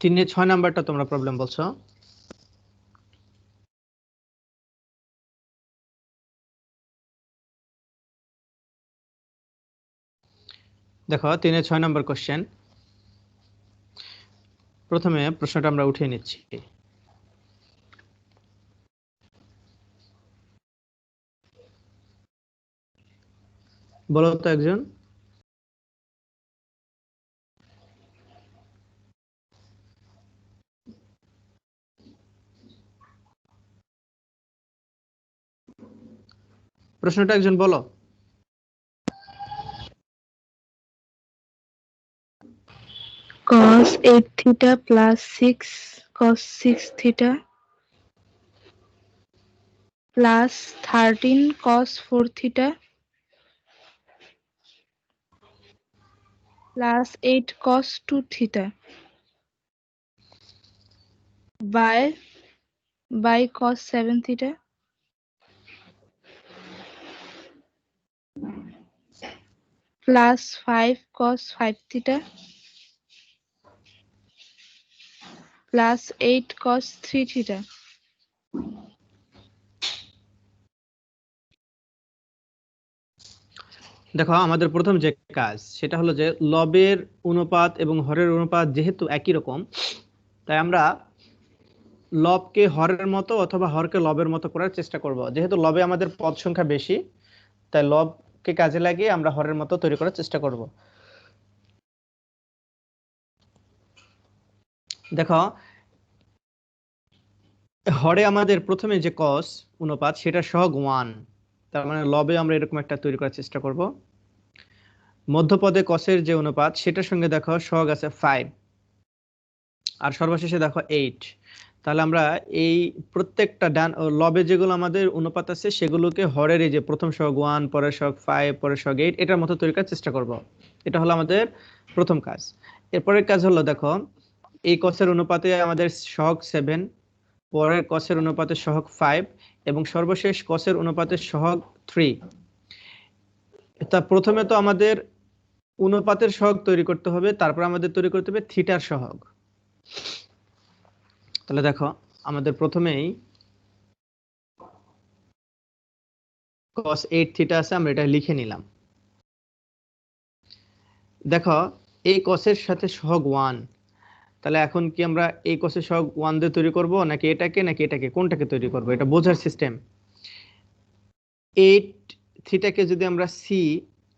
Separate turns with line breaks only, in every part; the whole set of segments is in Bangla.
3 6 নাম্বারটা তোমরা প্রবলেম বলছো। দেখো 3 6 নাম্বার কোশ্চেন। প্রথমে প্রশ্নটা আমরা উঠিয়ে নিচ্ছি। বলো তো একজন। প্রশ্নটা একজন বলো।
cos 8 theta plus 6 cos 6 theta plus 13 cos 4 theta plus 8 cos 2 theta by cos 7 theta plus 5 cos 5 theta plus 8 cos 3 theta.
দেখো আমাদের প্রথম যে কাজ সেটা হলো যে লবের অনুপাত এবং হরের অনুপাত যেহেতু একই রকম, তাই আমরা লবকে হরের মতো অথবা হরকে লবের মতো করার চেষ্টা করব। যেহেতু লবে আমাদের পদ সংখ্যা বেশি, তাই লবকে কাজে লাগিয়ে আমরা হরের মতো তৈরি করার চেষ্টা করব। দেখো হরে আমাদের প্রথমে যে কস অনুপাত সেটা সহগ 1, তার মানে লবে আমরা এরকম একটা তৈরি করার চেষ্টা করব। মধ্যপদে কসের যে অনুপাত সেটার সঙ্গে দেখো সহগ আছে 5, আর সর্বশেষে দেখো 8। তাহলে আমরা এই প্রত্যেকটা ডান লবে যেগুলো আমাদের অনুপাত আছে সেগুলোকে হরের এই যে প্রথম সহগ 1, পরের সহগ 5, পরের সহগ 8 এটার মতো তৈরি করার চেষ্টা করব। এটা হলো আমাদের প্রথম কাজ। এরপরের কাজ হলো দেখো এই কসের অনুপাতে আমাদের সহগ 7, পরের কসের অনুপাতে সহগ 5 এবং সর্বশেষ কসের অনুপাতে সহগ 3। তা প্রথমে তো আমাদের অনুপাতের সহগ তৈরি করতে হবে, তারপর আমাদের তৈরি করতে হবে থিটার সহগ। তাহলে দেখো আমাদের প্রথমেই cos 8 থিটা আছে, আমরা এটা লিখে নিলাম। দেখো এই cos-এর সাথে সহগ 1, তাহলে এখন কি আমরা এই cos-এর সহগ 1 দিয়ে তৈরি করব নাকি এটাকে কোনটাকে তৈরি করব, এটা বোঝার সিস্টেম। 8 থিটাকে যদি আমরা c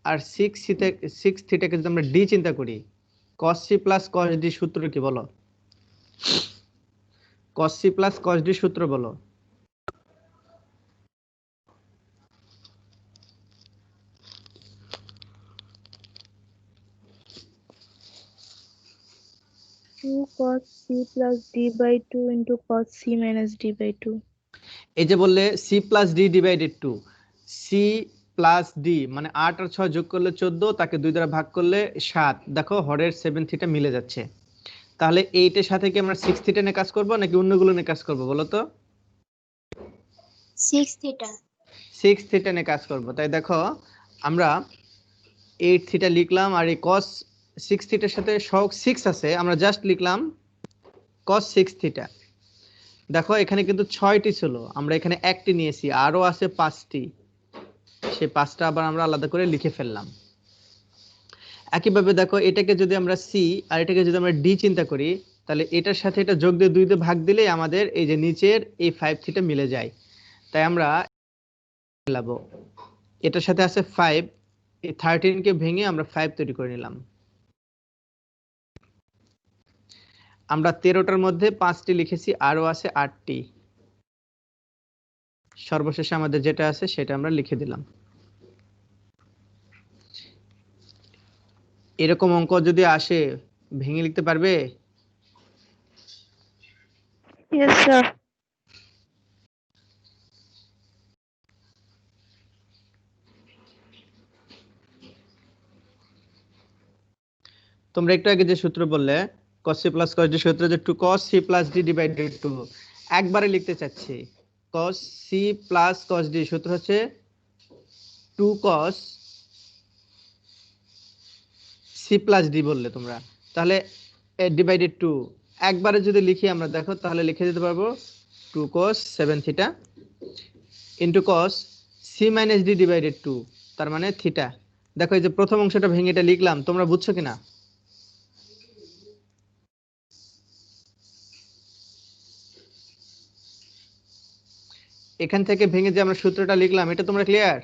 আর 6 থিটাকে যদি আমরা d চিন্তা করি, cos c plus cos d সূত্র কি বলো? cos c plus cos d সূত্র বলো।
2 cos c plus d by 2 into cos c minus d by 2.
এই যে বললে c plus d divided 2, c plus d মানে 8 আর 6 যোগ করলে 14, তাকে 2 দ্বারা ভাগ করলে 7। দেখো হরের 7 থিটা মিলে যাচ্ছে। তাহলে 8 এর সাথে কি আমরা 6 থিটা নিয়ে কাজ করব নাকি অন্যগুলো নিয়ে কাজ করব বলো তো?
6 theta
6 থিটা নিয়ে কাজ করব। তাই দেখো আমরা 8 থিটা লিখলাম, আর এই cos 6 থিটার সাথে সহগ 6 আছে, আমরা জাস্ট লিখলাম cos 6 থিটা। দেখো এখানে কিন্তু 6টি ছিল, আমরা এখানে একটি নিয়েছি, আরো আছে 5টি, সেই 5টা আবার আমরা আলাদা করে লিখে ফেললাম। একইভাবে দেখো এটাকে যদি আমরা সি আর এটাকে যদি আমরা ডি চিন্তা করি, তাহলে এটার সাথে এটা যোগ দিয়ে 2 দিয়ে ভাগ দিলেই আমাদের এই যে নিচের এই 5 থিটা মিলে যায়। তাই আমরা মিলাবো, এটার সাথে আছে 5, এই 13 কে ভেঙে আমরা 5 তৈরি করে নিলাম। আমরা 13টার মধ্যে 5টি লিখেছি, আরো আছে 8টি, সর্বশেষে আমাদের যেটা আছে সেটা আমরা লিখে দিলাম। এরকম অঙ্ক যদি আসে ভেঙে লিখতে পারবে?
Yes, sir.
তোমরা একটু আগে যে সূত্র বললে cos c plus cos d সূত্র, যে 2 cos c plus d divided 2, একবারে লিখতে চাচ্ছি। cos c plus cos d সূত্র হচ্ছে 2 cos c plus d বললে তোমরা, তাহলে ডিভাইডেড 2 একবারে যদি লিখি আমরা দেখো তাহলে লিখে দিতে পারবো 2 cos 7 theta into cos c minus D divided 2, তার মানে থিটা। দেখো এই যে প্রথম অংশটা ভেঙে এটা লিখলাম, তোমরা বুঝছো কিনা? এখান থেকে ভেঙে যে আমরা সূত্রটা লিখলাম, এটা তোমরা clear?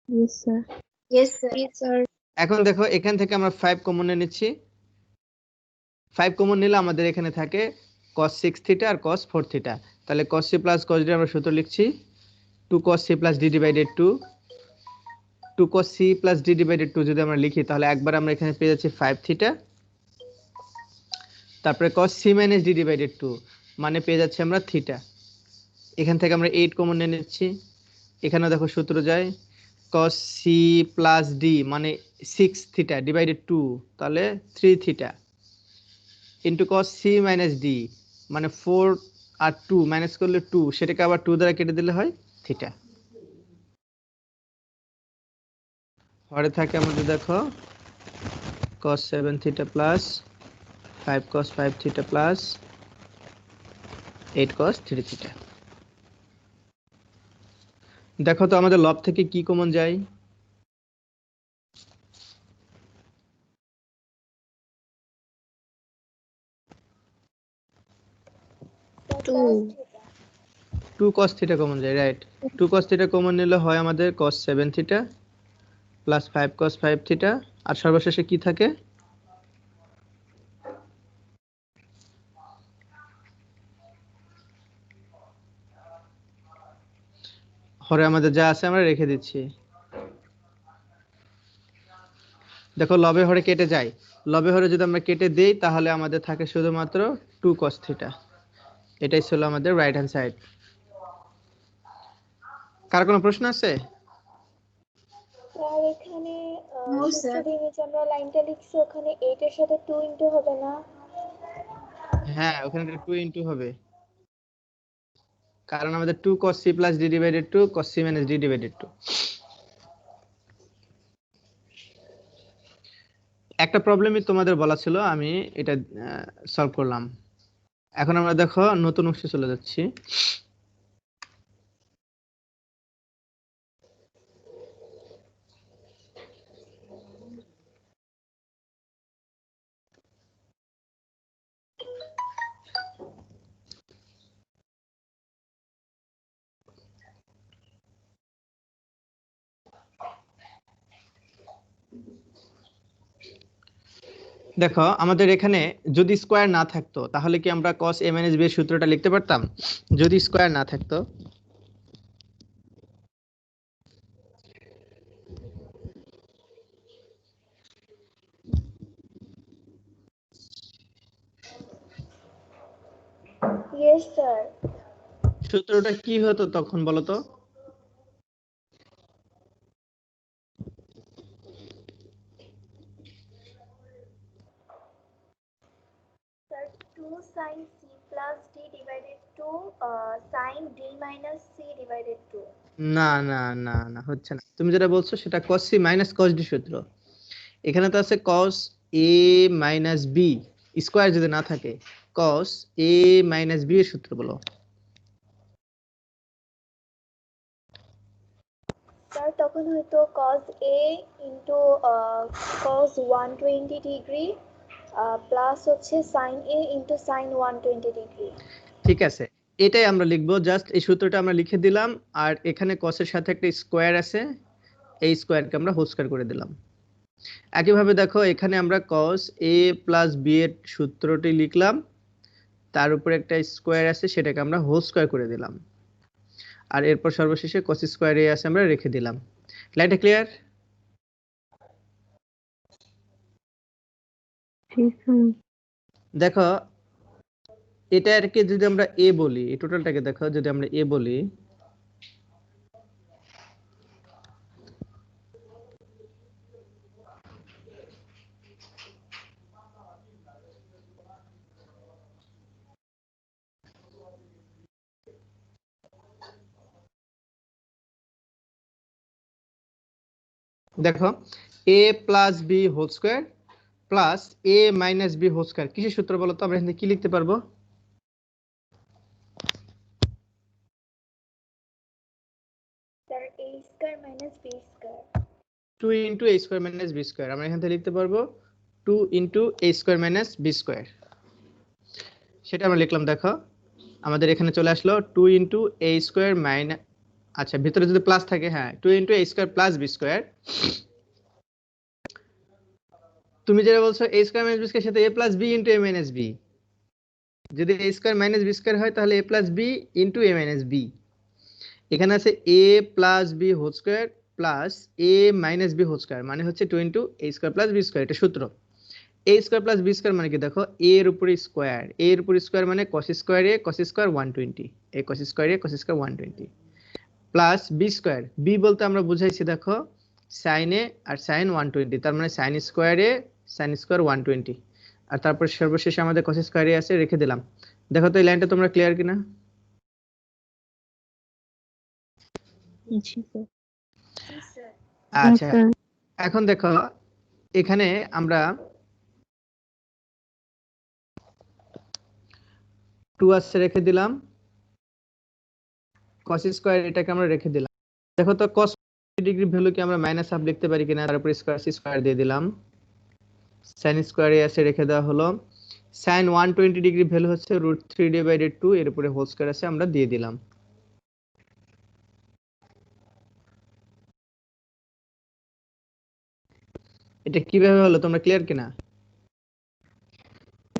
Yes, sir.
Yes, sir.
Yes, sir.
এখন দেখো এখান থেকে আমরা 5 কমন নিয়ে নিচ্ছি। 5 কমন নিলে আমাদের এখানে থাকে cos 6 থিটা আর cos 4 থিটা। তাহলে cos c plus cos d আমরা সূত্র লিখছি 2 cos c plus d divided 2। 2 cos c plus d divided 2 যদি আমরা লিখি তাহলে একবার আমরা এখানে পেয়ে যাচ্ছি 5 থিটা, তারপরে cos c minus d divided 2 মানে পেয়ে যাচ্ছি আমরা থিটা। এখান থেকে আমরা 8 কমন নিয়ে নিচ্ছি। এখানেও দেখো সূত্র যায় cos c প্লাস d মানে 6 থিটা ডিভাইডেড 2, তাহলে 3 theta into cos c minus d মানে 4 আর 2 মাইনাস করলে 2, সেটাকে আবার 2 দ্বারা কেটে দিলে হয় থিটা। পরে থাকে আমাদের দেখো cos 7 theta plus 5 cos 5 theta plus 8 cos 3 theta. দেখো তো আমাদের লব থেকে কি কমন যায়? 2 cos থিটা কমন যায়, রাইট? 2 cos থিটা কমন নিলে হয় আমাদের cos 7 theta plus 5 cos 5 theta, আর সর্বশেষে কি থাকে? হরে আমাদের যা আছে আমরা রেখে দিচ্ছি। দেখো লবে হরে কেটে যায়, লবে হরে যদি আমরা কেটে দেই তাহলে আমাদের থাকে শুধুমাত্র 2 cos থিটা। এটাই ছিল আমাদের রাইট হ্যান্ড সাইড। কার কোনো প্রশ্ন আছে?
স্যার এখানে
No, sir.
সূত্রের নিচে আমরা লাইনটা লিখছি, ওখানে 8 এর সাথে 2 ইনটু হবে না?
হ্যাঁ, ওখানে 2 ইনটু হবে, কারণ আমাদের 2 cos c plus d divided 2 cos c minus d divided 2। একটা প্রবলেমই তোমাদের বলা ছিল, আমি এটা সলভ করলাম। এখন আমরা দেখো নতুন অংশে চলে যাচ্ছি। দেখো আমাদের এখানে যদি স্কোয়ার না থাকতো তাহলে কি আমরা cos a মাইনাস b এর সূত্রটা লিখতে পারতাম? যদি স্কোয়ার না থাকতো,
ইয়েস স্যার।
সূত্রটা কি হতো তখন বলো তো?
Sir 2 sin c plus d divided 2 sin d minus c divided 2।
না না না না, হচ্ছে না। তুমি যেটা বলছো সেটা cos c minus cos d সূত্র। এখানে তো আছে cos a minus b, square যদি না থাকে cos a মাইনাস b এর সূত্র বলো।
স্যার তখন হয়তো cos a into cos 120 degree plus হচ্ছে sin a into sin 120 degree.
ঠিক আছে, এটাই আমরা লিখবো, জাস্ট এই সূত্রটা আমরা লিখে দিলাম, আর এখানে cos এর সাথে একটা স্কোয়ার আছে, এই স্কোয়ারকে আমরা হোল স্কোয়ার করে দিলাম। একইভাবে দেখো এখানে আমরা cos a প্লাস b এর সূত্রটি লিখলাম, তার উপরে একটা স্কোয়ার আছে সেটাকে আমরা হোল স্কোয়ার করে দিলাম, আর এরপর সর্বশেষে cos স্কোয়ার a আছে আমরা রেখে দিলাম। লাইনটা ক্লিয়ার?
ঠিক আছে।
দেখো এটাকে যদি আমরা a বলি, এই টোটালটাকে দেখো যদি আমরা a বলি, দেখো a plus b whole square plus a minus b whole square. কিসের সূত্র বলো তো? আমরা এখানে কি লিখতে পারবো?
Sir a square minus b square.
2 into a square minus b square. আমরা এখান থেকে লিখতে পারবো 2 into a square minus b square. সেটা আমরা লিখলাম। দেখো আমাদের এখানে চলে আসলো 2 ইন্টু a স্কয়ার মাইনাস, আচ্ছা ভিতরে যদি প্লাস থাকে, হ্যাঁ 2 into a square plus b square. তুমি যেটা বলছো a square minus b square সাথে a plus b into a minus b। যদি a square minus b square হয় তাহলে a plus b into a minus b। এখানে আছে a plus b whole square plus a minus b whole square, মানে হচ্ছে 2 into a square plus b square. এটা সূত্র। a square plus b square মানে কি? দেখো a এর উপরে স্কয়ার, a এর উপরে স্কয়ার মানে cos square a cos square 120, a cos square a cos square 120 plus b square. b বলতে আমরা বুঝাইছি দেখো sin a আর sin 120, তার মানে sin square a sin square 120, আর তারপর সর্বশেষে আমাদের cos স্কয়ার a আছে, রেখে দিলাম। দেখো তো এই লাইনটা তোমরা ক্লিয়ার কিনা?
জি স্যার।
জি স্যার।
আচ্ছা এখন দেখো এখানে আমরা 2 আছে রেখে দিলাম, cos স্কয়ার এটাকে আমরা রেখে দিলাম। দেখো তো cos ডিগ্রি ভ্যালু কি আমরা মাইনাস হাফ লিখতে পারি কিনা? তারপর স্কয়ার স্কয়ার দিয়ে দিলাম, sin স্কয়ার আছে রেখে দেওয়া হলো। sin 120 ডিগ্রি ভ্যালু হচ্ছে √3/2, এর উপরে হোল স্কয়ার আছে আমরা দিয়ে দিলাম। এটা কিভাবে হলো তোমরা ক্লিয়ার কিনা?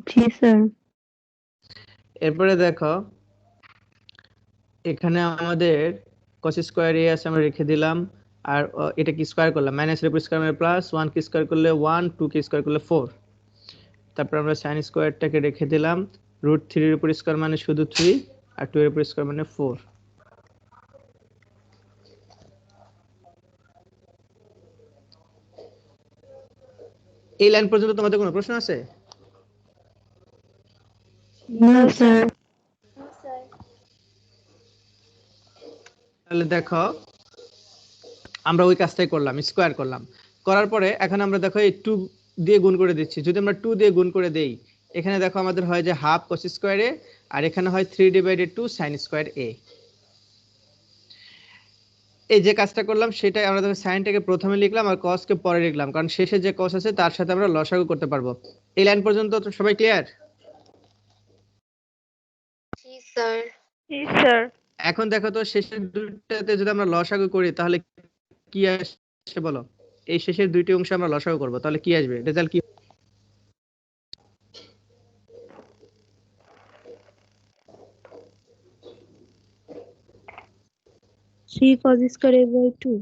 জি স্যার।
এরপরে দেখো এখানে আমাদের cos স্কয়ার a আছে আমরা রেখে দিলাম, আর এটা কি স্কয়ার করলাম, মাইনাস এর উপর স্কয়ার মানে প্লাস, 1 কি স্কয়ার করলে 1, 2 কি স্কয়ার করলে 4। তারপর আমরা sin স্কয়ারটাকে রেখে দিলাম, √3 এর উপর স্কয়ার মানে শুধু 3, আর 2 এর উপর স্কয়ার মানে 4। এই লাইন পর্যন্ত তোমাদের কোনো প্রশ্ন আছে?
না স্যার।
No sir.
তাহলে দেখো আমরা ওই কাজটাই করলাম, স্কয়ার করলাম। করার পরে এখন আমরা দেখো এই 2 দিয়ে গুণ করে দিচ্ছি। যদি আমরা 2 দিয়ে গুণ করে দেই, এখানে দেখো আমাদের হয় যে হাফ cos স্কয়ার a, আর এখানে হয় 3/2 sin স্কয়ার a। এই যে কাজটা করলাম সেটাই আমরা দেখো সাইনটাকে প্রথমে লিখলাম আর cos কে পরে লিখলাম, কারণ শেষে যে cos আছে তার সাথে আমরা লসাগু করতে পারবো। এই লাইন পর্যন্ত তো সবাই ক্লিয়ার?
জি স্যার।
জি স্যার।
এখন দেখো তো শেষের দুইটাতে যদি আমরা লসাগু করি তাহলে কি আসে বলো? এই শেষের দুইটি অংশ আমরা লসাগু করব, তাহলে কি আসবে? রেজাল্ট কি?
3 cos স্কয়ার a by 2।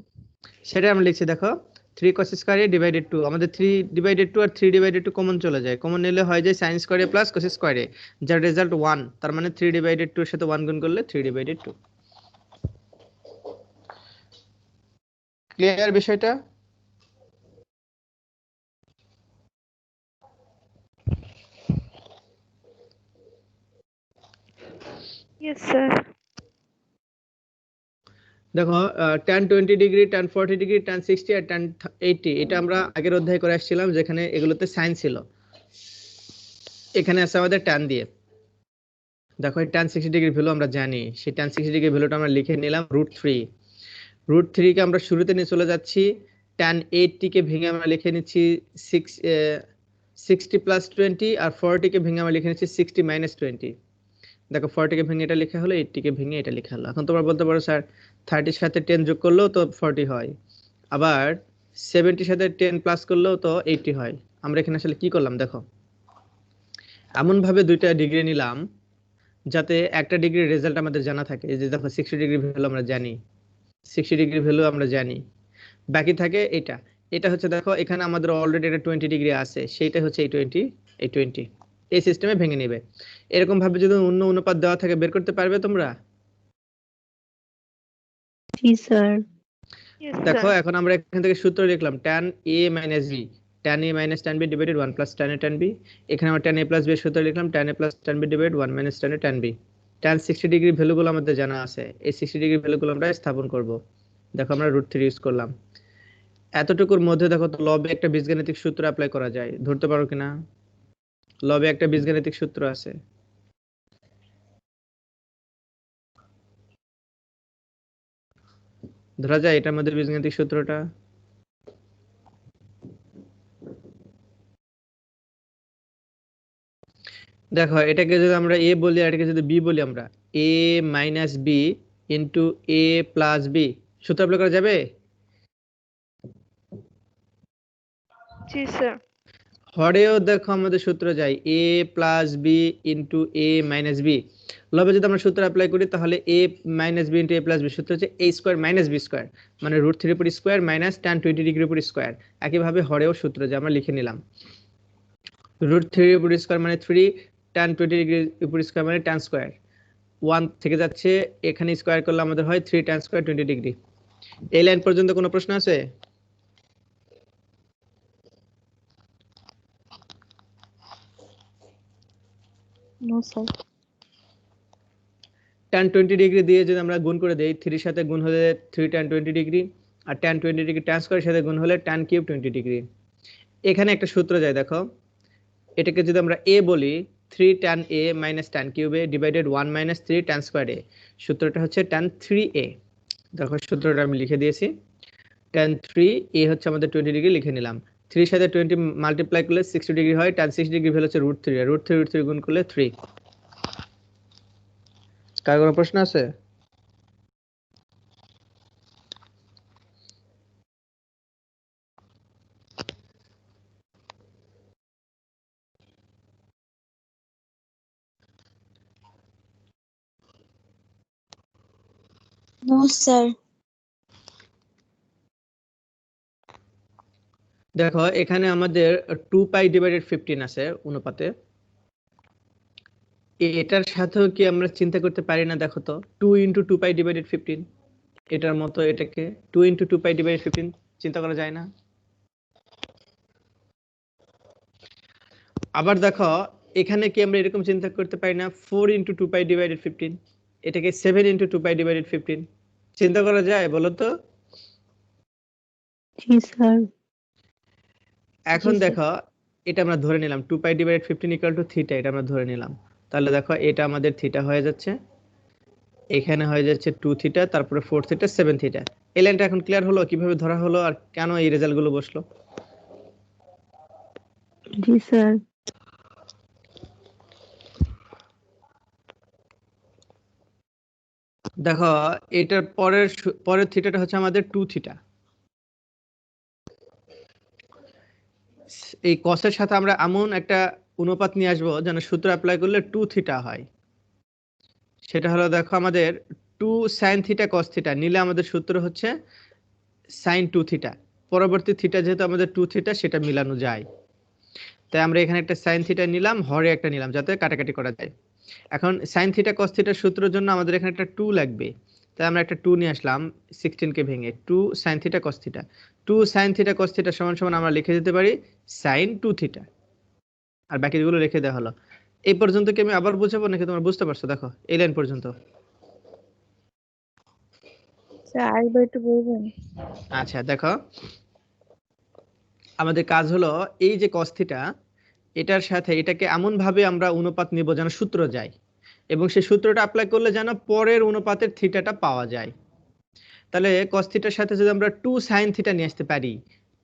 সেটা আমরা লিখছি দেখো 3 cos স্কয়ার a ডিভাইডেড 2। আমাদের 3/2 আর 3/2 কমন চলে যায়, কমন নিলে হয় যে sin square a plus cos square a, যার রেজাল্ট 1। তার মানে 3/2 এর সাথে 1 গুণ করলে 3/2। ক্লিয়ার বিষয়টা?
Yes sir.
দেখো tan 20 degree, tan 40 degree, tan 60 আর tan 80 এটা আমরা আগের অধ্যায়ে করে আসছিলাম, যেখানে এগুলোতে সাইন ছিল। এখানে আছে আমাদের tan দিয়ে। দেখো এই tan 60 ডিগ্রি ভ্যালু আমরা জানি, সেই tan 60 ডিগ্রি ভ্যালুটা আমরা লিখে নিলাম √3। √3 কে আমরা শুরুতে নিয়ে চলে যাচ্ছি, tan 80 কে ভেঙে আমরা লিখে নিচ্ছি 60 প্লাস 20, আর 40 কে ভেঙে আমরা লিখে নিচ্ছি 60 মাইনাস 20। দেখো 40 কে ভেঙে এটা লেখা হলো, 80 কে ভেঙে এটা লেখা হলো। এখন তোমরা বলতে পারো স্যার 30 এর সাথে 10 যোগ করলেও তো 40 হয়, আবার 70 এর সাথে 10 প্লাস করলেও তো 80 হয়। আমরা এখানে আসলে কি করলাম দেখো, এমন ভাবে দুইটা ডিগ্রি নিলাম যাতে একটা ডিগ্রির রেজাল্ট আমাদের জানা থাকে। এই যে দেখো 60 ডিগ্রি ভ্যালু আমরা জানি, 60 ডিগ্রি ভ্যালু আমরা জানি, বাকি থাকে এটা। এটা হচ্ছে দেখো এখানে আমাদের অলরেডি এটা 20 ডিগ্রি আছে, সেইটা হচ্ছে এই 20, এই 20 এই সিস্টেমে ভেঙে নেবে। এরকম ভাবে যদি অন্য অনুপাত দেওয়া থাকে বের করতে পারবে তোমরা?
জি স্যার।
দেখো এখন আমরা এখান থেকে সূত্র লিখলাম tan a minus b, tan a minus tan b divided 1 plus tan a tan b। এখানে আমরা tan a plus b এর সূত্র লিখলাম tan a plus tan b divided 1 minus tan a tan b। tan 60 degree ভ্যালুগুলো আমাদের জানা আছে, এই 60 ডিগ্রি ভ্যালুগুলো আমরা স্থাপন করব। দেখো আমরা √3 ইউজ করলাম। এতটুকুর মধ্যে দেখো তো লবে একটা বীজগাণিতিক সূত্র অ্যাপ্লাই করা যায়, ধরতে পারো কিনা? লবে একটা বীজগাণিতিক সূত্র আছে, ধরা যায় এটার মধ্যে বীজগাণিতিক সূত্রটা। দেখো এটাকে যদি আমরা এ বলি আর এটাকে যদি বি বলি, আমরা এ মাইনাস বি ইন্টু এ প্লাস বি সূত্র অ্যাপ্লাই করা যাবে?
জি স্যার।
হরেও দেখো আমাদের সূত্র যায় এ প্লাস বি ইন্টু এ মাইনাস বি। লবে যদি আমরা সূত্র অ্যাপ্লাই করি তাহলে এ মাইনাস বি ইন্টু এ প্লাস বি সূত্র হচ্ছে এ স্কোয়ার মাইনাস বি স্কোয়ার, মানে রুট থ্রির উপর স্কোয়ার মাইনাস ট্যান 20 ডিগ্রির উপর স্কোয়ার। একইভাবে হরেও সূত্র যে আমরা লিখে নিলাম, রুট থ্রির উপর স্কোয়ার মানে 3, ট্যান 20 ডিগ্রির উপর স্কোয়ার মানে ট্যান স্কোয়ার, 1 থেকে যাচ্ছে, এখানে স্কোয়ার করলে আমাদের হয় 3 ট্যান স্কোয়ার 20 ডিগ্রি। এই লাইন পর্যন্ত কোনো প্রশ্ন আছে?
No sir.
ট্যান 20 ডিগ্রি দিয়ে যদি আমরা গুণ করে দেই, 3 সাথে গুণ হলে 3 ট্যান 20 ডিগ্রি, আর ট্যান 20 ডিগ্রি ট্যান স্কয়ারের সাথে গুণ হলে ট্যান কিউব 20 ডিগ্রি। এখানে একটা সূত্র যায় দেখো, এটাকে যদি আমরা a বলি 3 tan a minus tan cube a divided 1 minus 3 tan square a, সূত্রটা হচ্ছে ট্যান 3a। দেখো সূত্রটা আমি লিখে দিয়েছি, ট্যান 3a হচ্ছে আমাদের 20 ডিগ্রি লিখে নিলাম, 3 সাথে 20 মাল্টিপ্লাই করলে 60 ডিগ্রি হয়, ট্যান 60 ডিগ্রি ভ্যালু হচ্ছে √3, আর √3 গুণ করলে 3। কার কোনো প্রশ্ন আছে?
No sir.
দেখো এখানে আমাদের 2 পাই ডিভাইডেড 15 আছে অনুপাতে, এটার সাথেও কি আমরা চিন্তা করতে পারি না? দেখো তো 2 ইন্টু 2 পাই ডিভাইডেড 15, এটার মতো এটাকে 2 ইন্টু 2 পাই ডিভাইডেড 15 চিন্তা করা যায় না? আবার দেখো এখানে কি আমরা এরকম চিন্তা করতে পারি না 4 ইন্টু 2 পাই ডিভাইডেড 15, এটাকে 7 ইন্টু 2 পাই ডিভাইডেড 15 চিন্তা করা যায় বলো তো?
জি স্যার।
এখন
জি, স্যার।
দেখো এটা আমরা ধরে নিলাম 2 পাই ডিভাইডেড 15 ইকুয়াল টু থিটা, এটা আমরা ধরে নিলাম, তাহলে দেখো এটা আমাদের থিটা হয়ে যাচ্ছে, এখানে হয়ে যাচ্ছে 2 থিটা, তারপরে 4 থিটা 7 থিটা। এই লাইনটা এখন ক্লিয়ার হলো কিভাবে ধরা হলো আর কেন এই রেজাল্টগুলো বসলো?
জি স্যার।
দেখো এটার পরের থিটাটা হচ্ছে আমাদের 2 থিটা, এই কসের সাথে আমরা এমন একটা অনুপাত নিয়ে আসবো যেন সূত্র অ্যাপ্লাই করলে 2 থিটা হয়। সেটা হলো দেখো আমাদের 2 সাইন থিটা কস থিটা নিলে আমাদের সূত্র হচ্ছে সাইন 2 থিটা, পরবর্তী থিটা যেহেতু আমাদের 2 থিটা সেটা মিলানো যায়, তাই আমরা এখানে একটা সাইন থিটা নিলাম, হরে একটা নিলাম যাতে কাটাকাটি করা যায়। এখন সাইন থিটা কস থিটার সূত্রের জন্য আমাদের এখানে একটা 2 লাগবে, তাই আমরা একটা 2 নিয়ে আসলাম 16 কে ভেঙে, 2 sine theta cos theta, 2 sine theta cos theta সমান সমান আমরা লিখে দিতে পারি সাইন 2 থিটা, আর বাকিগুলো লিখে দেওয়া হলো। এই পর্যন্ত কি আমি আবার বুঝাবো নাকি তোমরা বুঝতে পারছো? দেখো এই লাইন পর্যন্ত।
স্যার আরেকবার একটু বলবেন?
আচ্ছা দেখো আমাদের কাজ হলো এই যে cos থিটা, এটার সাথে এটাকে এমন ভাবে আমরা অনুপাত নিব যেন সূত্র যায়, এবং সেই সূত্রটা অ্যাপ্লাই করলে যেন পরের অনুপাতের থিটাটা পাওয়া যায়। তাহলে cos থিটার সাথে যদি আমরা 2 sin থিটা নিয়ে আসতে পারি,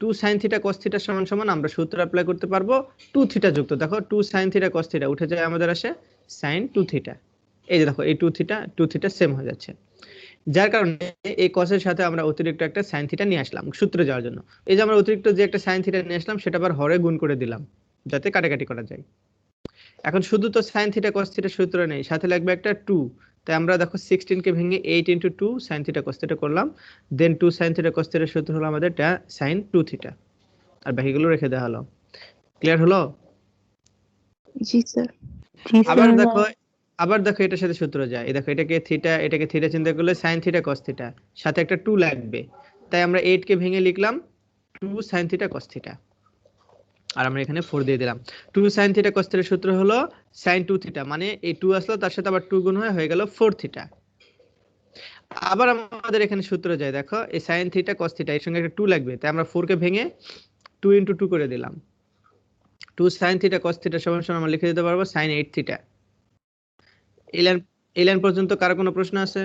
2 sin থিটা cos থিটা সমান সমান আমরা সূত্র অ্যাপ্লাই করতে পারবো 2 থিটা যুক্ত, দেখো 2 sin থিটা cos থিটা উঠে যায় আমাদের আসে sin 2 থিটা। এই যে দেখো এই 2 থিটা সেম হয়ে যাচ্ছে, যার কারণে এই cos এর সাথে আমরা অতিরিক্ত একটা sin থিটা নিয়ে আসলাম সূত্রে যাওয়ার জন্য। এই যে আমরা অতিরিক্ত যে একটা sin থিটা নিয়ে আসলাম সেটা আবার হরে গুণ করে দিলাম যাতে কাটাকাটি করা যায়। এখন শুধু তো sin থিটা cos থিটা সূত্র নেই, সাথে লাগবে একটা 2, তাই আমরা দেখো 16 কে ভেঙে 8 into 2 sin theta cos theta করলাম, দেন 2 sin থিটা cos থিটা সূত্র হলো আমাদের sin 2 থিটা, আর বাকিগুলো রেখে দেওয়া হলো। ক্লিয়ার হলো?
জি স্যার। জি
আবার
স্যার।
দেখো এটার সাথে সূত্র যায়, এই দেখো এটাকে থিটা চিন্তা করলে sin থিটা cos থিটা, সাথে একটা 2 লাগবে, তাই আমরা 8 কে ভেঙে লিখলাম 2 sin থিটা cos থিটা, আর আমরা এখানে 4 দিয়ে দিলাম। 2 sin থিটা cos থিটার সূত্র হলো sin 2 থিটা, মানে এই 2 আসলো তার সাথে আবার 2 গুণ হয়ে গেল 4 থিটা। আবার আমাদের এখানে সূত্র যায়, দেখো এই sin থিটা cos থিটা এর সঙ্গে একটা 2 লাগবে, তাই আমরা 4 কে ভেঙে 2 * 2 করে দিলাম। 2 sin থিটা cos থিটা সমান সমান আমরা লিখে দিতে পারবো sin 8 থিটা। এই লাইন পর্যন্ত কারো কোনো প্রশ্ন আছে?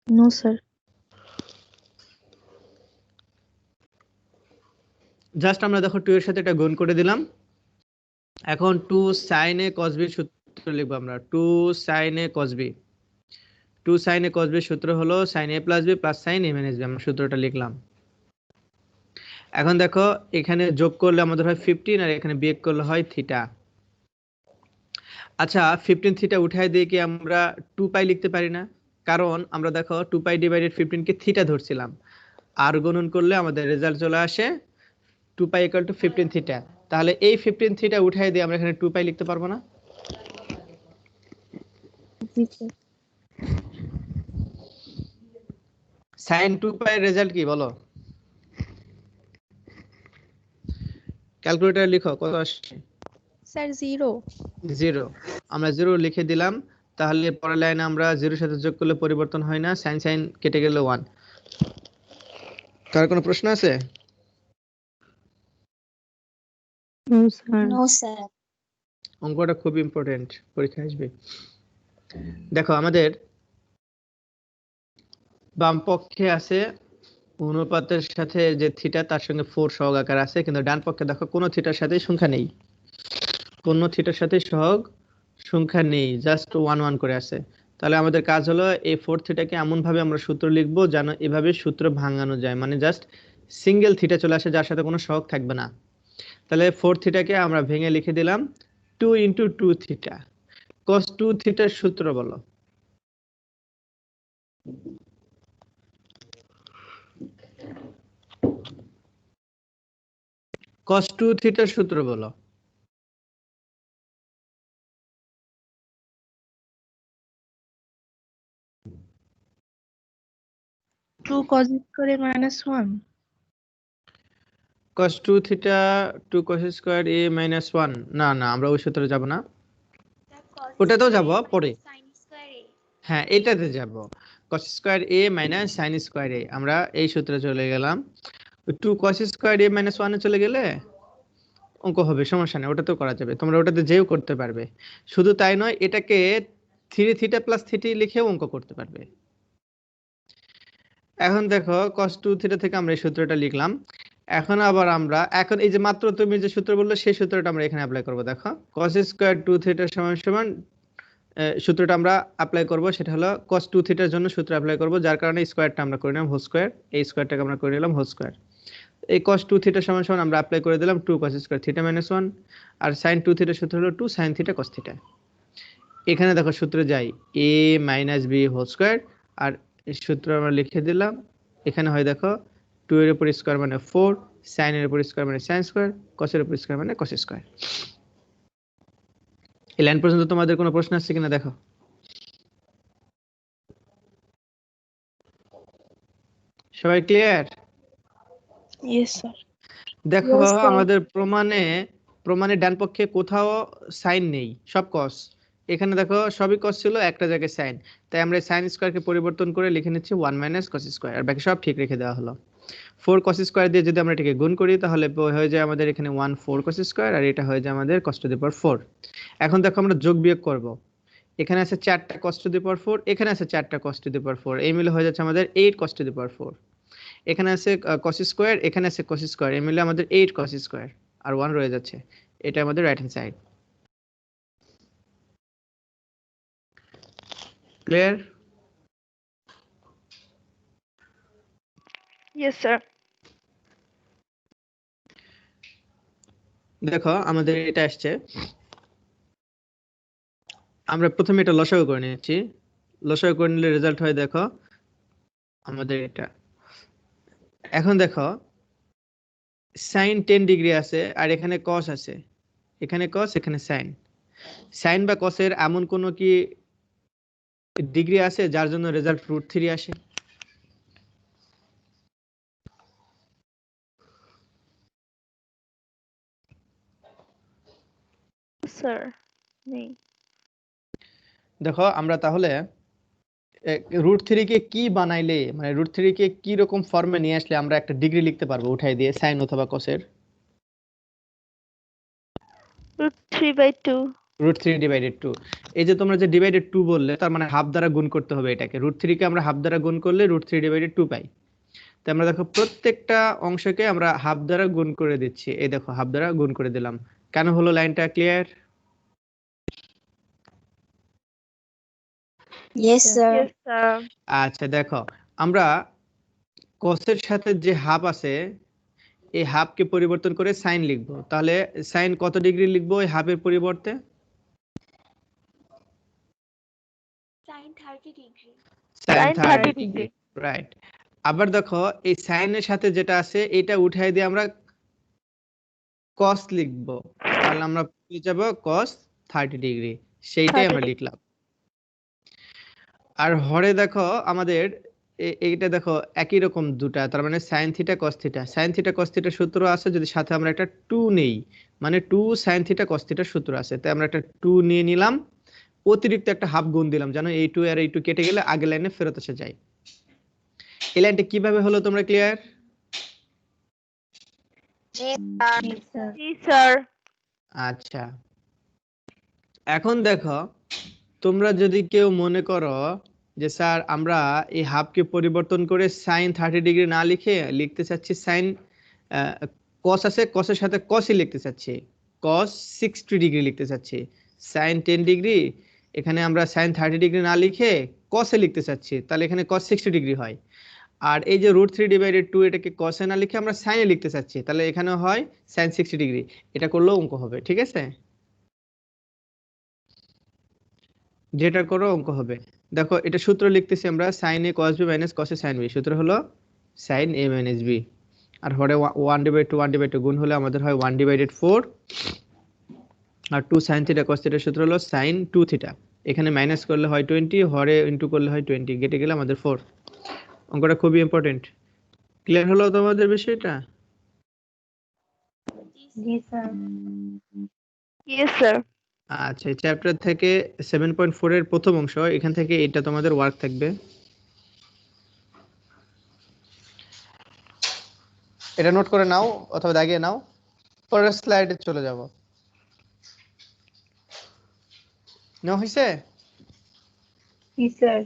No, sir.
জাস্ট আমরা দেখো 2 এর সাথে এটা গুণ করে দিলাম। এখন 2 sin a cos b সূত্র লিখবো আমরা, 2 sin a cos b। 2 sin a cos b সূত্র হলো sin a plus b plus sin a minus b। আমরা সূত্রটা লিখলাম। এখন দেখো এখানে যোগ করলে আমাদের হয় 15 আর এখানে বিয়োগ করলে হয় থিটা। আচ্ছা 15 থিটা উঠায় দিয়ে কি আমরা 2 পাই লিখতে পারি না? কারণ আমরা দেখো 2 পাই ডিভাইডেড 15 কে থিটা ধরছিলাম, আর গুণন করলে আমাদের রেজাল্ট চলে আসে 2 পাই ইকুয়াল টু 15 থিটা। তাহলে এই 15 থিটা উঠায় দিয়ে আমরা এখানে 2 পাই লিখতে পারবো না?
Yes, sir.
sin 2 পাই এর রেজাল্ট কি বলো? ক্যালকুলেটর লিখো, কত আসছে?
স্যার 0।
0। আমরা 0 লিখে দিলাম। তাহলে পরের লাইনে আমরা 0 এর সাথে যোগ করলে পরিবর্তন হয় না, sin sin কেটে গেলে 1। কার কোনো প্রশ্ন আছে?
No, sir.
No sir.
অঙ্কটা খুব ইম্পর্টেন্ট, পরীক্ষায় আসবে। দেখো আমাদের বাম পক্ষে আছে অনুপাতের সাথে যে থিটা তার সঙ্গে 4 সহগ আকার আছে, কিন্তু ডান পক্ষে দেখো কোনো থিটার সাথে সংখ্যা নেই, কোনো থিটার সাথে সহগ সংখ্যা নেই, জাস্ট 1 1 করে আছে। তাহলে আমাদের কাজ হলো এই 4 থিটাকে এমন ভাবে আমরা সূত্র লিখবো যেন এভাবে সূত্র ভাঙানো যায়, মানে জাস্ট সিঙ্গেল থিটা চলে আসে যার সাথে কোনো সহগ থাকবে না। তাহলে 4 থিটাকে আমরা ভেঙে লিখে দিলাম 2 * 2 থিটা। cos 2 থিটার সূত্র বলো। cos 2 থিটার সূত্র বলো।
2 cos square minus 1.
cos 2 theta 2 cos square a minus 1। না না, আমরা ওই সূত্রে যাব না, ওটাতেও যাব পরে।
sin square a।
হ্যাঁ এটাতে যাব, cos square a minus sin square a। আমরা এই সূত্রে চলে গেলাম, 2 cos স্কয়ার a minus 1 এ চলে গেলে অঙ্ক হবে, সমস্যা নেই, ওটাতেও করা যাবে, তোমরা ওটাতে যেও করতে পারবে। শুধু তাই নয়, এটাকে 3 থিটা প্লাস থিটা লিখেও অঙ্ক করতে পারবে। এখন দেখো cos 2 থিটা থেকে আমরা এই সূত্রটা লিখলাম। এখন আবার আমরা এখন এই যে মাত্র তুমি যে সূত্র বললে সেই সূত্রটা আমরা এখানে অ্যাপ্লাই করব। দেখো cos স্কয়ার 2 থিটা সমান সমান সূত্রটা আমরা অ্যাপ্লাই করব, সেটা হলো cos 2 থিটার জন্য সূত্র অ্যাপ্লাই করব, যার কারণে স্কয়ারটা আমরা করে নিলাম হোল স্কয়ার, এই স্কয়ারটাকে আমরা করে নিলাম হোল স্কয়ার। এই cos 2 থিটা সমান সমান আমরা অ্যাপ্লাই করে দিলাম 2 cos স্কয়ার থিটা মাইনাস 1, আর sin 2 থিটার সূত্র হলো 2 sin থিটা cos থিটা। এখানে দেখো সূত্রে যাই a minus b whole square, আর এই সূত্র আমরা লিখে দিলাম। এখানে হয় দেখো 2 এর উপর স্কয়ার মানে 4, sin এর উপর স্কয়ার মানে sin স্কয়ার, cos এর উপর স্কয়ার মানে cos স্কয়ার। এই লাইন পর্যন্ত তোমাদের কোনো প্রশ্ন আছে কিনা দেখো। সবাই ক্লিয়ার?
Yes, sir.
দেখো
Yes, sir.
আমাদের প্রমাণে ডান পক্ষে কোথাও সাইন নেই, সব cos। এখানে দেখো সবই cos ছিল, একটা জায়গায় sin, তাই আমরা sin স্কয়ারকে পরিবর্তন করে লিখে নিচ্ছি 1 - cos স্কয়ার, আর বাকি সব ঠিক রেখে দেওয়া হলো। 4 cos স্কয়ার দিয়ে যদি আমরা এটাকে গুণ করি তাহলে হয়ে যায় আমাদের এখানে 1 4 cos স্কয়ার, আর এটা হয়ে যায় আমাদের cos টু দি পাওয়ার 4। এখন দেখো আমরা যোগ বিয়োগ করব। এখানে আছে 4টা cos টু দি পাওয়ার 4, এখানে আছে 4টা cos টু দি পাওয়ার 4, এই মিলে হয়ে যাচ্ছে আমাদের 8 cos টু দি পাওয়ার 4। এখানে আছে cos স্কয়ার, এখানে আছে cos স্কয়ার, এই মিলে আমাদের 8 cos স্কয়ার, আর 1 রয়ে যাচ্ছে। এটা আমাদের right hand side. Clear?
Yes, sir.
দেখো আমাদের এটা আসছে, আমরা প্রথমে এটা লসাগু করে নিয়েছি। লসাগু করে নিলে রেজাল্ট হয় দেখো আমাদের এটা। এখন দেখো sin 10 ডিগ্রি আছে আর এখানে cos আছে, এখানে cos এখানে sin। sin বা cos এর এমন কোনো কি ডিগ্রি আছে যার জন্য রেজাল্ট √3 আসে?
Sir. নেই।
দেখো আমরা তাহলে √3 কে কি বানাইলে, মানে √3 কে কি রকম ফর্মে নিয়ে আসলে আমরা একটা ডিগ্রি লিখতে পারবো উঠাই দিয়ে সাইন অথবা কসের?
√3/2
√3/2। এই যে তোমরা যে /2 বললে, তার মানে হাফ দ্বারা গুণ করতে হবে এটাকে। √3 কে আমরা হাফ দ্বারা গুণ করলে √3/2 পাই। তো আমরা দেখো প্রত্যেকটা অংশকে আমরা হাফ দ্বারা গুণ করে দিচ্ছি। এই দেখো হাফ দ্বারা গুণ করে দিলাম। কেন হলো লাইনটা clear?
Yes, sir.
Yes, sir.
আচ্ছা দেখো, আমরা কসের সাথে যে হাফ আছে, এই হাফকে পরিবর্তন করে সাইন লিখবো। তাহলে সাইন কত ডিগ্রি লিখবো এই হাফের পরিবর্তে?
sin 30 degree.
Sine
Sin
30
30
degree,
degree.
Right. আবার দেখো এই সাইনের সাথে যেটা আছে এটা উঠাই দিয়ে আমরা কস লিখবো। তাহলে আমরা পেয়ে যাব কস 30 ডিগ্রি, সেইটাই
30
আমরা
degree.
লিখলাম। আর হরে দেখো আমাদের এইটা দেখো একই রকম দুটা, তার মানে sine theta cos theta. Sine theta cos theta সূত্র আছে, যদি সাথে আমরা একটা 2 নেই, মানে 2 সাইন থিটা কস থিটা সূত্র আছে, তাই আমরা একটা 2 নিয়ে নিলাম, অতিরিক্ত একটা হাফ গুণ দিলাম, জানো এই 2 আর এই 2 কেটে গেলে আগের লাইনে ফেরত এসে যায়। এই লাইনটা কিভাবে হলো তোমরা clear?
Yes, sir.
Yes, sir.
আচ্ছা, এখন দেখো তোমরা যদি কেউ মনে করো যে স্যার আমরা এই হাফকে পরিবর্তন করে সাইন 30 ডিগ্রি না লিখে লিখতে চাচ্ছি সাইন কস আছে, কসের সাথে কসই লিখতে চাচ্ছি, কস 60 ডিগ্রি লিখতে চাচ্ছি, সাইন 10 ডিগ্রি, এখানে আমরা সাইন 30 ডিগ্রি না লিখে কসে লিখতে চাচ্ছি, তাহলে এখানে কস 60 ডিগ্রি হয়। আর এই যে √3/2 এটাকে কসে না লিখে আমরা সাইনে লিখতে চাচ্ছি, তাহলে এখানে হয় সাইন 60 ডিগ্রি। এটা করলেও অঙ্ক হবে, ঠিক আছে? যেটা করো অঙ্ক হবে। দেখো এটা সূত্র লিখতেছি আমরা, সাইন এ কস বি মাইনাস কস এ সাইন বি, সূত্র হলো সাইন এ মাইনাস বি। আর হরে 1/2 গুণ হলে আমাদের হয় 1/4। আর 2 সাইন থিটা কস থিটার সূত্র হলো সাইন 2 থিটা, এখানে মাইনাস করলে হয় 20, হরে ইনটু করলে হয় 20, কেটে গেলে আমাদের 4। অঙ্কটা খুবই ইম্পর্টেন্ট। ক্লিয়ার হলো তোমাদের বিষয়টা?
Yes, sir.
Yes, sir.
আচ্ছা, এই চ্যাপ্টার থেকে 7.4 এর প্রথম অংশ, এখান থেকে এটা তোমাদের ওয়ার্ক থাকবে। এটা নোট করে নাও অথবা দাগিয়ে নাও, পরের স্লাইডে চলে যাব। নাও হইছে?
Yes, sir.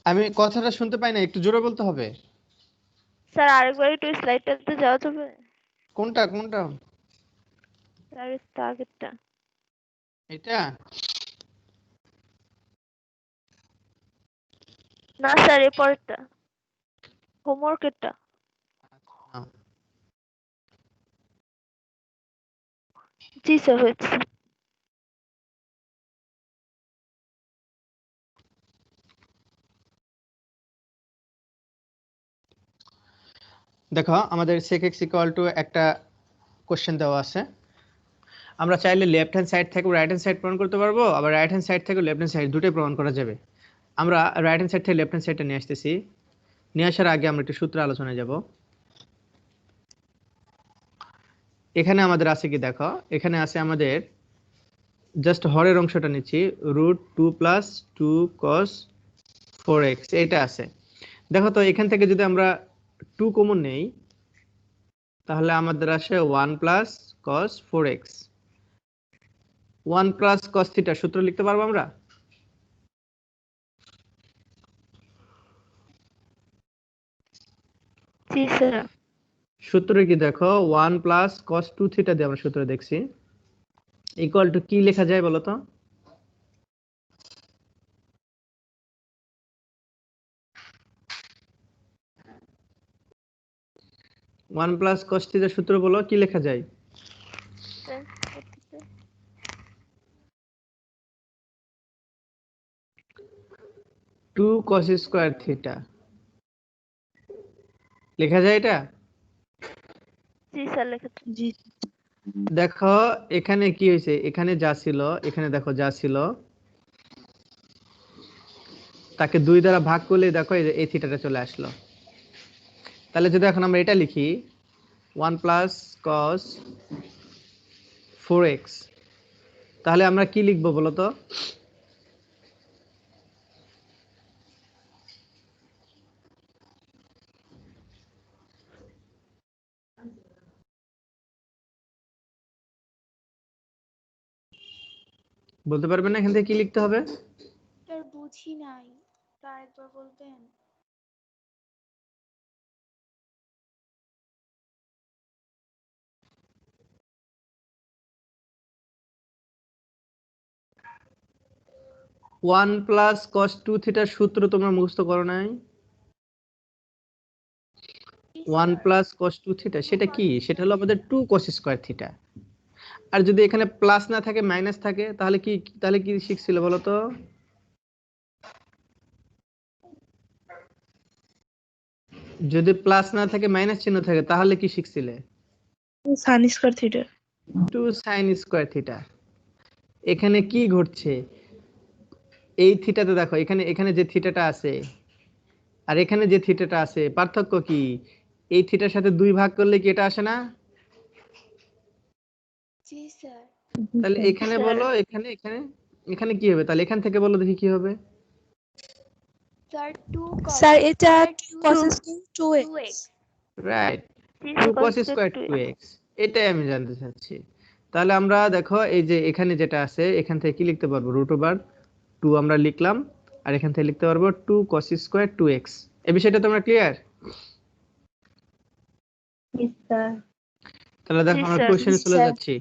আমি কথাটা শুনতে পাই না, একটু জোরে বলতে হবে।
স্যার আরেকবার একটু স্লাইডটাতে যাওয়া যাবে?
কোনটা কোনটা?
স্যার আগেরটা।
এটা?
না স্যার এর পরেরটা, হোমওয়ার্কেরটা।
নাও।
জি স্যার হয়েছে।
দেখো আমাদের sec x ইকুয়াল টু একটা কোশ্চেন দেওয়া আছে, আমরা চাইলে লেফট হ্যান্ড সাইড থেকে রাইট হ্যান্ড সাইড প্রমাণ করতে পারবো, আবার রাইট হ্যান্ড সাইড থেকে লেফট হ্যান্ড সাইড, দুটোই প্রমাণ করা যাবে। আমরা রাইট হ্যান্ড সাইড থেকে লেফট হ্যান্ড সাইডটা নিয়ে আসতেছি। নিয়ে আসার আগে আমরা একটু সূত্র আলোচনায় যাব। এখানে আমাদের আছে কি দেখো, এখানে আছে আমাদের জাস্ট হরের অংশটা নিচ্ছি, √2 + 2 cos 4x, এটা আছে। দেখো তো এখান থেকে যদি আমরা 2 কমন নেই, তাহলে আমাদের আসে 1 + cos 4x। 1 + cos থিটা সূত্র লিখতে পারবো আমরা?
জি স্যার।
সূত্র কি দেখো, 1 + cos 2 থিটা দিয়ে আমরা সূত্র দেখছি, ইকুয়াল টু কি লেখা যায় বলো তো? ওয়ান প্লাস cos থিটার সূত্র বলো, কি লেখা যায়? টু cos স্কয়ার থিটা লেখা যায় এটা?
জি স্যার লেখা।
জি।
দেখো এখানে কি হয়েছে, এখানে যা ছিল, এখানে দেখো যা ছিল তাকে 2 দ্বারা ভাগ করলে দেখো এই যে এই থিটাটা চলে আসলো। তাহলে যদি এখন আমরা এটা লিখি 1 প্লাস কস 4x, তাহলে আমরা কি লিখবো বলো তো? বলতে পারবেন না এখান থেকে কি লিখতে হবে?
স্যার বুঝি নাই, তার একবার বলবেন?
ওয়ান প্লাস কস 2 থিটার সূত্র তোমরা মুখস্থ করো নাই? 1 প্লাস কস 2 থিটা সেটা কি? সেটা হলো আমাদের 2 কস স্কয়ার থিটা। আর যদি এখানে প্লাস না থাকে মাইনাস থাকে তাহলে কি শিখছিল বলো তো? যদি প্লাস না থাকে মাইনাস চিহ্ন থাকে তাহলে কি শিখছিলে?
sin square theta.
2 sin square theta. এখানে কি ঘটছে? এই থিটাতে দেখো, এখানে যে থিটাটা আছে আর এখানে যে থিটাটা আছে পার্থক্য কি? এই থিটার সাথে 2 ভাগ করলে কি এটা আসে না?
জি স্যার।
তাহলে এখানে বলো, এখানে কি হবে? তাহলে এখান থেকে বলো দেখি কি হবে?
স্যার 2
স্যার এটা cos square 2x।
Right, 2 cos square 2x, এটাই আমি জানতে চাচ্ছি। তাহলে আমরা দেখো এই যে এখানে যেটা আছে এখান থেকে কি লিখতে পারবো? √2 আমরা লিখলাম, আর এখান থেকে লিখতে পারবো 2 cos স্কয়ার 2x। এই বিষয়টা তোমরা ক্লিয়ার?
Yes, sir.
তাহলে দেখো আমরা কোশ্চেনে চলে যাচ্ছি।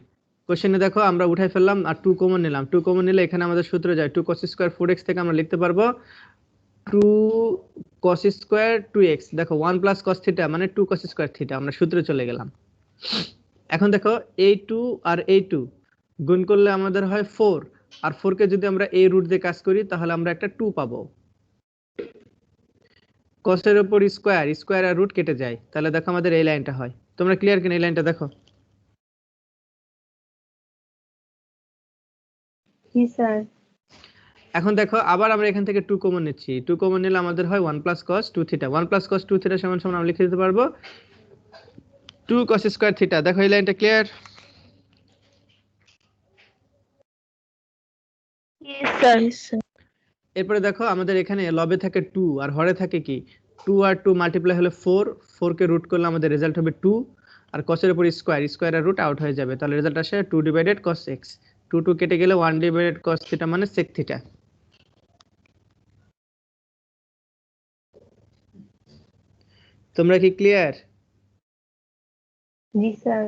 কোশ্চেনে দেখো আমরা উঠাই ফেললাম আর 2 কমন নিলাম। 2 কমন নিলে এখানে আমাদের সূত্র যায় 2 cos স্কয়ার 4x থেকে আমরা লিখতে পারবো 2 cos স্কয়ার 2x। দেখো 1 প্লাস cos থিটা মানে 2 cos স্কয়ার থিটা, আমরা সূত্রে চলে গেলাম। এখন দেখো এই 2 আর এই 2 গুণ করলে আমাদের হয় 4, আর 4 কে যদি আমরা এই রুট দিয়ে কাজ করি তাহলে আমরা একটা 2 পাবো। cos এর উপর স্কয়ার আর রুট কেটে যায়, তাহলে দেখো আমাদের এই লাইনটা হয়। তোমরা ক্লিয়ার কিনা? এই লাইনটা দেখো।
Yes, sir.
এখন দেখো আবার আমরা এখান থেকে 2 কমন নিচ্ছি। 2 কমন নিলে আমাদের হয় 1 plus cos 2 theta. 1 plus cos 2 theta সমান সমান আমরা লিখে দিতে পারবো 2 cos স্কয়ার থিটা। দেখো এই লাইনটা ক্লিয়ার?
Yes, sir.
এরপরে দেখো আমাদের এখানে লবে থাকে 2 আর হরে থাকে কি? 2 আর 2 মাল্টিপ্লাই হলে 4, 4 কে রুট করলে আমাদের রেজাল্ট হবে 2, আর cos এর উপর স্কয়ার আর রুট আউট হয়ে যাবে, তাহলে রেজাল্ট আসে 2 ডিভাইডেড cos x। 2 কেটে গেলে 1 ডিভাইডেড cos থিটা মানে sec থিটা। তোমরা কি ক্লিয়ার?
Yes, sir.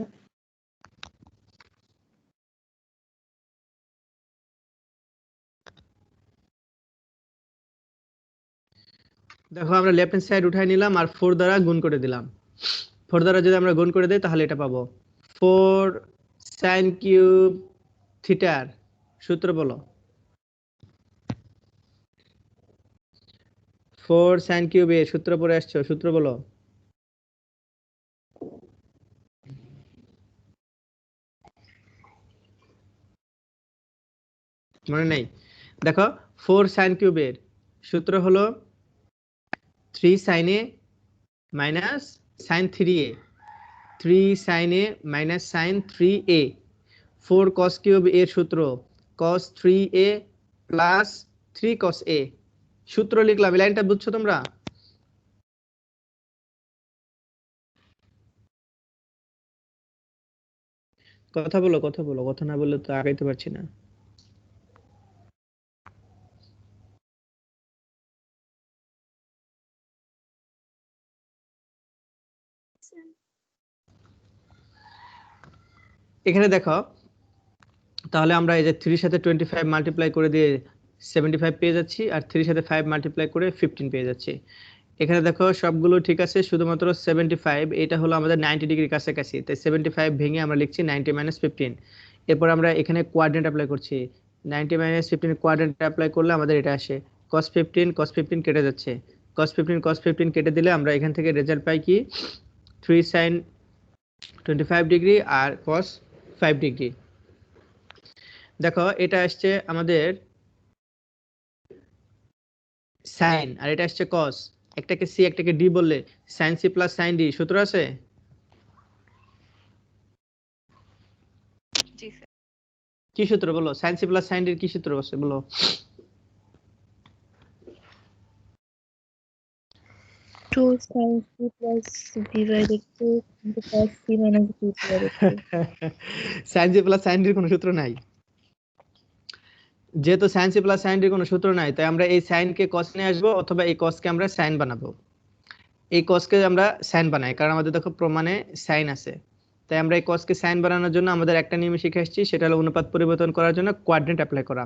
দেখো আমরা লেফট হ্যান্ড সাইড উঠাই নিলাম আর 4 দ্বারা গুণ করে দিলাম। 4 দ্বারা যদি আমরা গুণ করে দেই তাহলে এটা পাবো 4 sin কিউব থিটার সূত্র বলো। 4 sin কিউব এর সূত্র পড়ে আসছো, সূত্র বলো। মনে নেই? দেখো 4 sin কিউব এর সূত্র হলো 3 sin a minus sin 3a, 3 sin a minus sin 3a। 4 cos cube এর সূত্র cos 3a plus 3 cos a। সূত্র লিখলাম, এই লাইনটা বুঝছো তোমরা? কথা বলো, কথা না বললে তো আগাইতে পারছি না। এখানে দেখো তাহলে আমরা এই যে 3 এর সাথে 25 মাল্টিপ্লাই করে দিয়ে 75 পেয়ে যাচ্ছি, আর 3 এর সাথে 5 মাল্টিপ্লাই করে 15 পেয়ে যাচ্ছি। এখানে দেখো সবগুলো ঠিক আছে, শুধুমাত্র 75 এটা হলো আমাদের 90 ডিগ্রির কাছাকাছি, তাই 75 ভেঙে আমরা লিখছি 90 - 15। এরপর আমরা এখানে কোয়াড্রেন্ট অ্যাপ্লাই করছি। 90 - 15 কোয়াড্রেন্ট অ্যাপ্লাই করলে আমাদের এটা আসে cos 15 কেটে যাচ্ছে। cos 15 কেটে দিলে আমরা এখান থেকে রেজাল্ট পাই কি 3 sin 25 ডিগ্রি আর cos 5 ডিগ্রি। দেখো এটা আসছে আমাদের সাইন আর এটা আসছে কস, একটাকে সি একটাকে ডি বললে sine c plus sine d সূত্র আছে?
জি স্যার।
কি সূত্র বলো? Sine c plus sine d কি সূত্র আছে বলো?
2 sin c plus divided 2 into cos c minus d divided 2.
Sine c plus sine ডির কোনো সূত্র নাই। যেহেতু সাইন সি প্লাস সাইন ডির কোনো সূত্র নাই, তাই আমরা এই সাইনকে কস নিয়ে আসবো, অথবা এই কসকে আমরা সাইন বানাবো। এই কসকে আমরা সাইন বানাই, কারণ আমাদের দেখো প্রমাণে সাইন আছে। তাই আমরা এই কসকে সাইন বানানোর জন্য আমাদের একটা নিয়ম শিখে আসছি, সেটা হলো অনুপাত পরিবর্তন করার জন্য কোয়াড্রেন্ট অ্যাপ্লাই করা।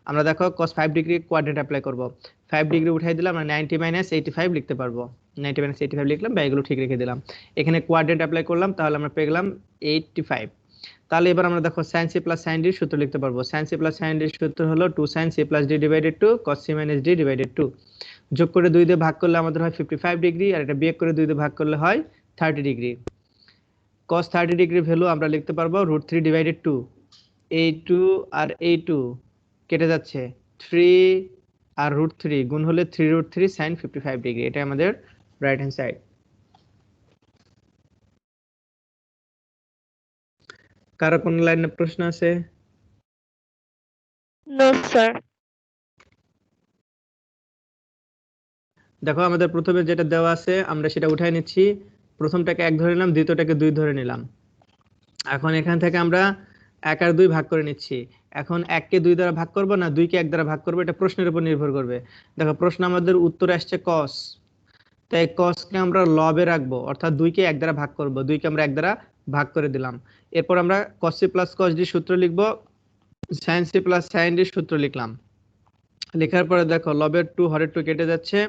আমরা দেখো cos 5 ডিগ্রি কোয়াড্রেন্ট অ্যাপ্লাই করব। 5 ডিগ্রি উঠাই দিলাম, আমরা 90 - 85 লিখতে পারবো। 90 - 85 লিখলাম, বা এগুলো ঠিক রেখে দিলাম। এখানে কোয়াড্রেন্ট অ্যাপ্লাই করলাম, তাহলে আমরা পেয়ে গেলাম 85। তাহলে এবার আমরা দেখো sin c plus sin d এর সূত্র লিখতে পারবো। sin c plus sin d এর সূত্র হলো 2 sin c plus d divided 2 cos c minus d divided 2। যোগ করে 2 দিয়ে ভাগ করলে আমাদের হয় 55 ডিগ্রি, আর এটা বিয়োগ করে 2 দিয়ে ভাগ করলে হয় 30 ডিগ্রি। cos 30 ডিগ্রি ভ্যালু আমরা লিখতে পারবো √3 divided 2। এই 2 আর এই 2 কেটে যাচ্ছে, 3 আর √3 গুণ হলে 3√3 sin 55 ডিগ্রি। এটা আমাদের রাইট হ্যান্ড সাইড। কারো কোন লাইনে প্রশ্ন আছে?
No sir.
দেখো আমাদের প্রথমে যেটা দেওয়া আছে আমরা সেটা উঠাই নিচ্ছি। প্রথমটাকে 1 ধরে নিলাম, দ্বিতীয়টাকে 2 ধরে নিলাম। এখন এখান থেকে আমরা 1 আর 2 ভাগ করে নিচ্ছি। এখন 1 কে 2 দ্বারা ভাগ করব না 2 কে 1 দ্বারা ভাগ করব, এটা প্রশ্নের উপর নির্ভর করবে। দেখো প্রশ্ন আমাদের উত্তরে আসছে cos, তাই cos কে আমরা লবে রাখবো, অর্থাৎ 2 কে 1 দ্বারা ভাগ করব। 2 কে আমরা 1 দ্বারা ভাগ করে দিলাম। এরপর আমরা cos c plus cos d সূত্র লিখব, sin c plus sin d সূত্র লিখলাম। লেখার পরে দেখো লবের 2 হরের 2 কেটে যাচ্ছে,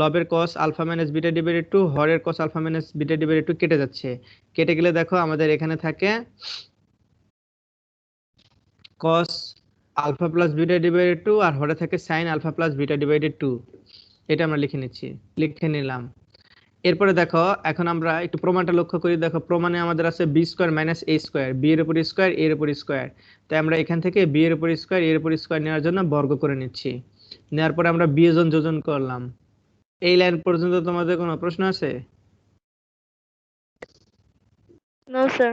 লবের cos alpha minus beta divided 2 হরের cos alpha minus beta divided 2 কেটে যাচ্ছে। কেটে গেলে দেখো আমাদের এখানে থাকে cos alpha plus beta divided 2 আর হরে থাকে sin alpha plus beta divided 2। এটা আমরা লিখে নিলাম। এরপরে দেখো এখন আমরা একটু প্রমাণটা লক্ষ্য করি। দেখো প্রমাণে আমাদের আছে b square minus a square, b এর উপর স্কয়ার a এর উপর স্কয়ার। তাই আমরা এখান থেকে b এর উপর স্কয়ার a এর উপর স্কয়ার নেওয়ার জন্য বর্গ করে নিচ্ছি। নেওয়ার পরে আমরা বিয়োজন যোজন করলাম। এই লাইন পর্যন্ত তোমাদের কোনো প্রশ্ন আছে?
No sir.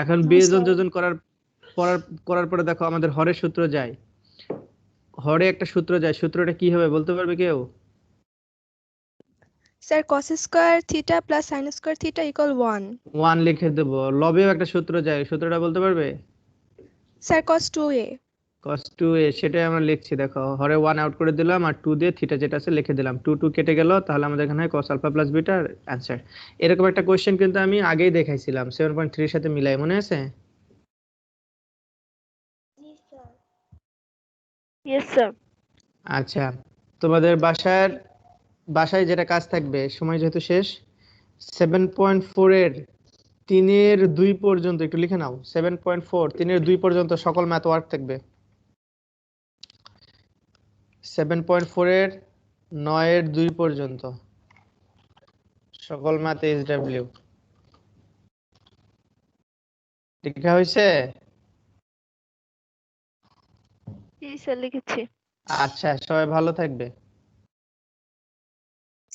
এখন
No,
বিয়োজন
sir.
যোজন করার পরে দেখো আমাদের হরের সূত্র যায়, হরে একটা সূত্র যায়। সূত্রটা কি হবে বলতে পারবে কেউ?
Sir cos square theta plus sin square theta equal 1।
1 লিখে দেব। লবেও একটা সূত্র যায়, সূত্রটা বলতে পারবে?
Sir cos 2a।
cos 2a, সেটাই আমরা লিখছি। দেখো হরে 1 আউট করে দিলাম, আর 2 দিয়ে থিটা যেটা আছে লিখে দিলাম। 2 2 কেটে গেল, তাহলে আমাদের এখানে হয় cos alpha plus beta answer. এরকম একটা কোশ্চেন কিন্তু আমি আগেই দেখাইছিলাম 7.3 এর সাথে মিলাই, মনে আছে?
জি স্যার।
Yes sir.
আচ্ছা, তোমাদের বাসায় যেটা কাজ থাকবে, সময় যেহেতু শেষ, 7.4 এর 3 এর 2 পর্যন্ত একটু লিখে নাও। 7.4 3 এর 2 পর্যন্ত সকল ম্যাথ ওয়ার্ক থাকবে। 7.4 এর 9 এর 2 পর্যন্ত সকল ম্যাথ SW লেখা হয়েছে?
জি স্যার লিখেছি।
আচ্ছা, সবাই ভালো থাকবে।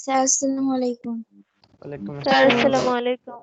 স্যার আসসালামু আলাইকুম।
ওয়ালাইকুম
স্যার
আসসালাম।
আসসালামু আলাইকুম।